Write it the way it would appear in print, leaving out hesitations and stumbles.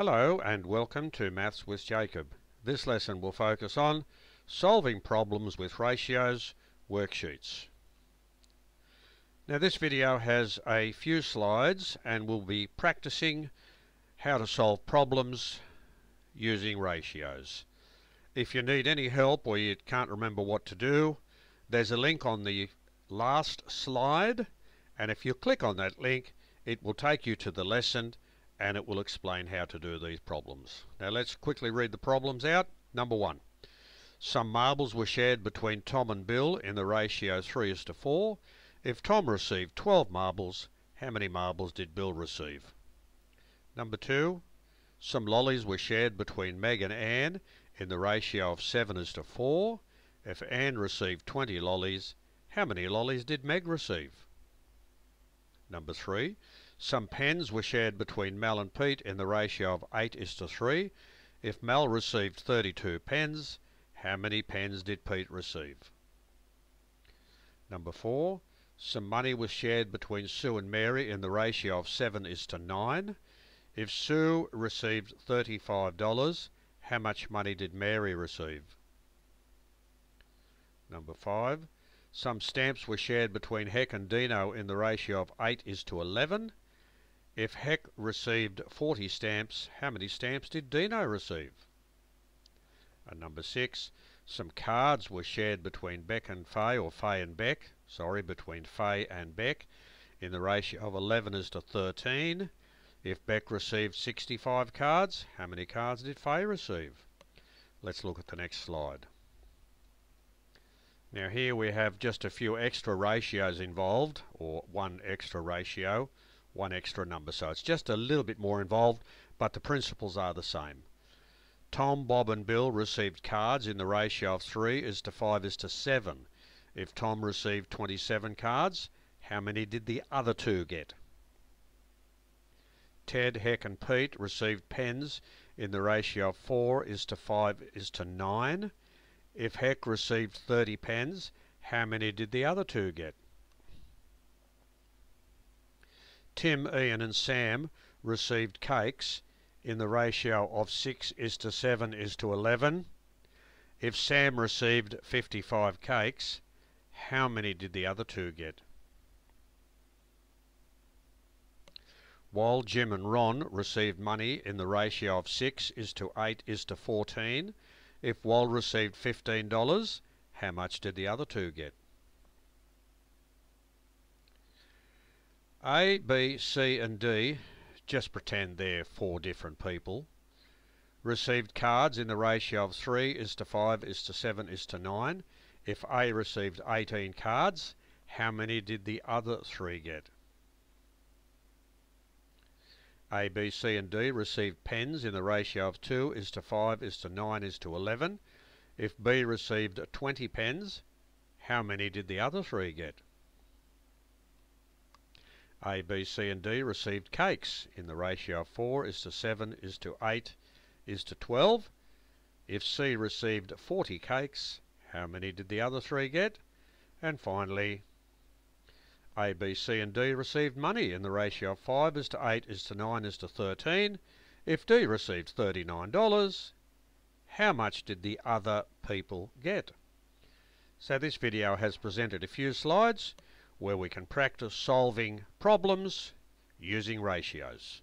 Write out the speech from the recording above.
Hello and welcome to Maths with Jacob. This lesson will focus on solving problems with ratios worksheets. Now this video has a few slides and we'll be practicing how to solve problems using ratios. If you need any help or you can't remember what to do, there's a link on the last slide, and if you click on that link it will take you to the lesson and it will explain how to do these problems. Now let's quickly read the problems out. Number 1. Some marbles were shared between Tom and Bill in the ratio 3:4. If Tom received 12 marbles, how many marbles did Bill receive? Number 2. Some lollies were shared between Meg and Anne in the ratio of 7:4. If Anne received 20 lollies, how many lollies did Meg receive? Number 3. Some pens were shared between Mel and Pete in the ratio of 8:3. If Mel received 32 pens, how many pens did Pete receive? Number 4. Some money was shared between Sue and Mary in the ratio of 7:9. If Sue received $35, how much money did Mary receive? Number 5. Some stamps were shared between Heck and Dino in the ratio of 8:11. If Heck received 40 stamps, how many stamps did Dino receive? And number 6. Some cards were shared between Beck and Faye, or Faye and Beck, between Faye and Beck in the ratio of 11:13. If Beck received 65 cards, how many cards did Faye receive? Let's look at the next slide. Now here we have just a few extra ratios involved, or one extra ratio, one extra number, so it's just a little bit more involved, but the principles are the same. Tom, Bob and Bill received cards in the ratio of 3:5:7. If Tom received 27 cards, how many did the other two get? Ted, Heck and Pete received pens in the ratio of 4:5:9. If Heck received 30 pens, how many did the other two get? Tim, Ian and Sam received cakes in the ratio of 6:7:11. If Sam received 55 cakes, how many did the other two get? While Jim and Ron received money in the ratio of 6:8:14. If Wal received $15, how much did the other two get? A, B, C and D, just pretend they're 4 different people, received cards in the ratio of 3:5:7:9. If A received 18 cards, how many did the other 3 get? A, B, C and D received pens in the ratio of 2:5:9:11. If B received 20 pens, how many did the other 3 get? A, B, C and D received cakes in the ratio of 4:7:8:12. If C received 40 cakes, how many did the other 3 get? And finally, A, B, C and D received money in the ratio of 5:8:9:13. If D received $39, how much did the other people get? So this video has presented a few slides where we can practice solving problems using ratios.